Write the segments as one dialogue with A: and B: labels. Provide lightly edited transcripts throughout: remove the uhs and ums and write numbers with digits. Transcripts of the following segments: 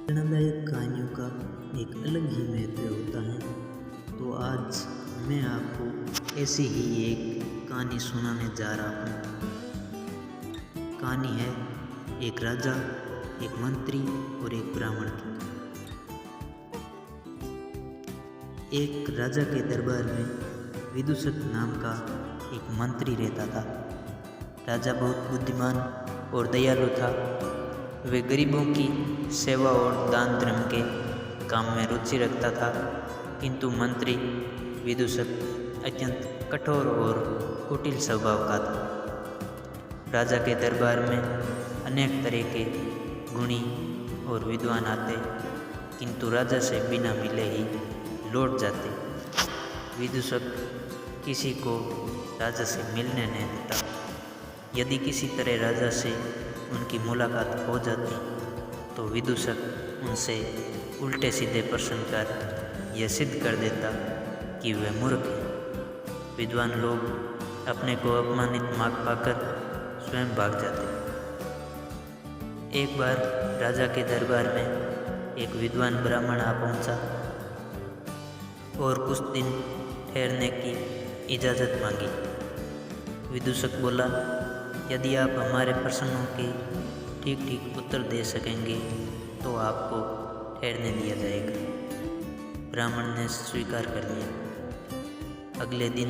A: प्रेरणादायक कहानियों का एक अलग ही महत्व होता है। तो आज मैं आपको ऐसी ही एक कहानी सुनाने जा रहा हूँ। कहानी है एक राजा, एक मंत्री और एक ब्राह्मण की। एक राजा के दरबार में विदूषक नाम का एक मंत्री रहता था। राजा बहुत बुद्धिमान और दयालु था। वे गरीबों की सेवा और दान धर्म के काम में रुचि रखता था, किंतु मंत्री विदूषक अत्यंत कठोर और कुटिल स्वभाव का था। राजा के दरबार में अनेक तरह के गुणी और विद्वान आते, किंतु राजा से बिना मिले ही लौट जाते। विदूषक किसी को राजा से मिलने नहीं देता। यदि किसी तरह राजा से उनकी मुलाकात हो जाती तो विदूषक उनसे उल्टे सीधे प्रश्न कर यह सिद्ध कर देता कि वे मूर्ख हैं। विद्वान लोग अपने को अपमानित मान पाकर स्वयं भाग जाते। एक बार राजा के दरबार में एक विद्वान ब्राह्मण आ पहुंचा और कुछ दिन ठहरने की इजाज़त मांगी। विदूषक बोला, यदि आप हमारे प्रश्नों के ठीक ठीक उत्तर दे सकेंगे तो आपको ठहरने दिया जाएगा। ब्राह्मण ने स्वीकार कर लिया। अगले दिन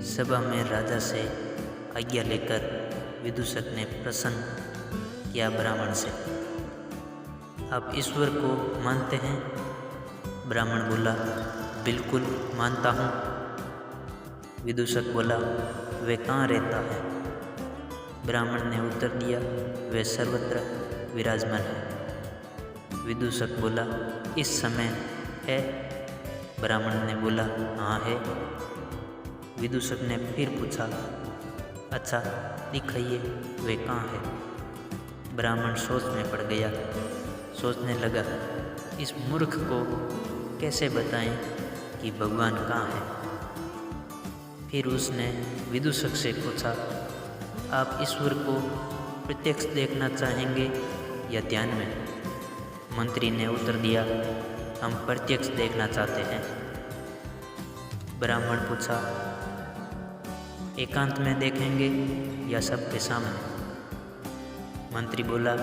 A: सभा में राजा से आज्ञा लेकर विदूषक ने प्रश्न किया ब्राह्मण से, आप ईश्वर को मानते हैं? ब्राह्मण बोला, बिल्कुल मानता हूँ। विदूषक बोला, वे कहाँ रहता है? ब्राह्मण ने उत्तर दिया, वे सर्वत्र विराजमान है। विदूषक बोला, इस समय है? ब्राह्मण ने बोला, हाँ है। विदूषक ने फिर पूछा, अच्छा दिखाइए, वे कहाँ है? ब्राह्मण सोच में पड़ गया। सोचने लगा, इस मूर्ख को कैसे बताएं कि भगवान कहाँ है। फिर उसने विदूषक से पूछा, आप ईश्वर को प्रत्यक्ष देखना चाहेंगे या ध्यान में? मंत्री ने उत्तर दिया, हम प्रत्यक्ष देखना चाहते हैं। ब्राह्मण पूछा, एकांत में देखेंगे या सबके सामने? मंत्री बोला,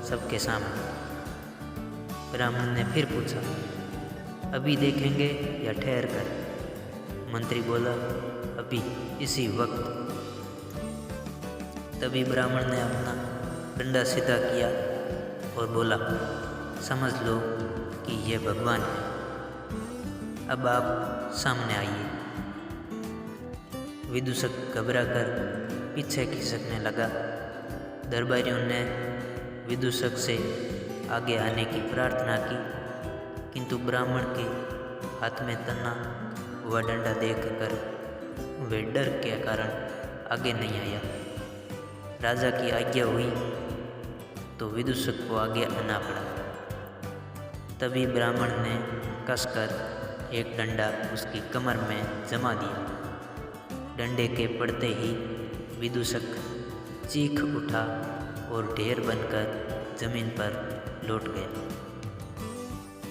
A: सबके सामने। ब्राह्मण ने फिर पूछा, अभी देखेंगे या ठहर कर? मंत्री बोला, अभी, इसी वक्त। तभी ब्राह्मण ने अपना डंडा सीधा किया और बोला, समझ लो कि यह भगवान है। अब आप सामने आइए। विदूषक घबराकर पीछे खिसकने लगा। दरबारियों ने विदूषक से आगे आने की प्रार्थना की, किंतु ब्राह्मण के हाथ में तना हुआ डंडा देखकर वे डर के कारण आगे नहीं आया। राजा की आज्ञा हुई तो विदूषक को आगे आना पड़ा। तभी ब्राह्मण ने कसकर एक डंडा उसकी कमर में जमा दिया। डंडे के पड़ते ही विदूषक चीख उठा और ढेर बनकर जमीन पर लौट गया।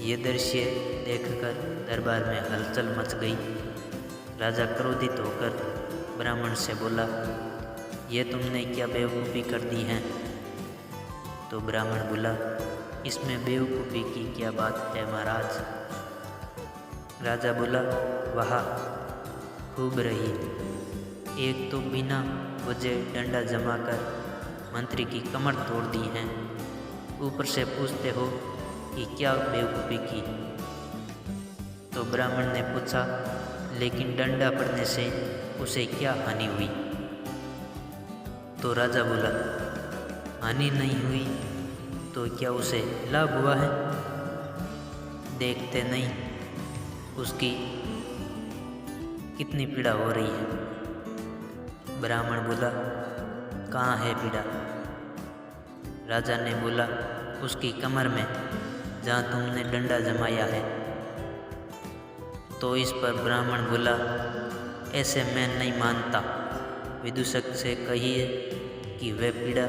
A: ये दृश्य देखकर दरबार में हलचल मच गई। राजा क्रोधित होकर ब्राह्मण से बोला, ये तुमने क्या बेवकूफ़ी कर दी है? तो ब्राह्मण बोला, इसमें बेवकूफ़ी की क्या बात है महाराज? राजा बोला, वाह, खूब रही। एक तो बिना वजह डंडा जमा कर मंत्री की कमर तोड़ दी है, ऊपर से पूछते हो कि क्या बेवकूफ़ी की? तो ब्राह्मण ने पूछा, लेकिन डंडा पड़ने से उसे क्या हानि हुई? तो राजा बोला, हानि नहीं हुई तो क्या उसे लाभ हुआ है? देखते नहीं उसकी कितनी पीड़ा हो रही है। ब्राह्मण बोला, कहाँ है पीड़ा? राजा ने बोला, उसकी कमर में, जहाँ तुमने डंडा जमाया है। तो इस पर ब्राह्मण बोला, ऐसे मैं नहीं मानता। विदूषक से कहिए कि वह पीड़ा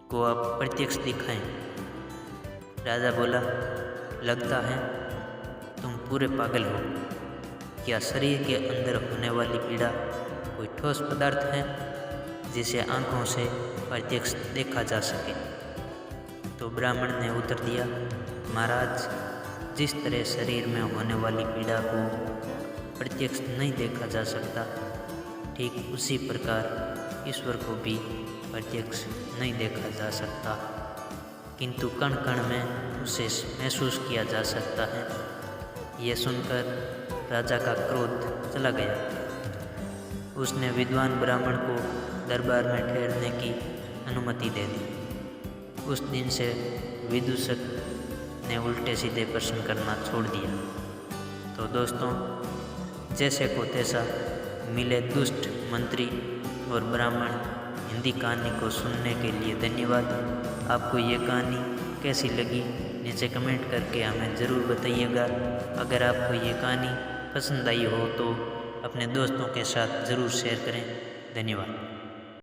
A: को आप प्रत्यक्ष दिखाएं। राजा बोला, लगता है तुम पूरे पागल हो। क्या शरीर के अंदर होने वाली पीड़ा कोई ठोस पदार्थ है जिसे आंखों से प्रत्यक्ष देखा जा सके? तो ब्राह्मण ने उत्तर दिया, महाराज, जिस तरह शरीर में होने वाली पीड़ा को प्रत्यक्ष नहीं देखा जा सकता, ठीक उसी प्रकार ईश्वर को भी प्रत्यक्ष नहीं देखा जा सकता, किंतु कण कण में उसे महसूस किया जा सकता है। यह सुनकर राजा का क्रोध चला गया। उसने विद्वान ब्राह्मण को दरबार में ठहरने की अनुमति दे दी। उस दिन से विदूषक ने उल्टे सीधे प्रश्न करना छोड़ दिया। तो दोस्तों, जैसे को तैसा मिले दुष्ट मंत्री और ब्राह्मण हिंदी कहानी को सुनने के लिए धन्यवाद। आपको ये कहानी कैसी लगी नीचे कमेंट करके हमें ज़रूर बताइएगा। अगर आपको ये कहानी पसंद आई हो तो अपने दोस्तों के साथ ज़रूर शेयर करें। धन्यवाद।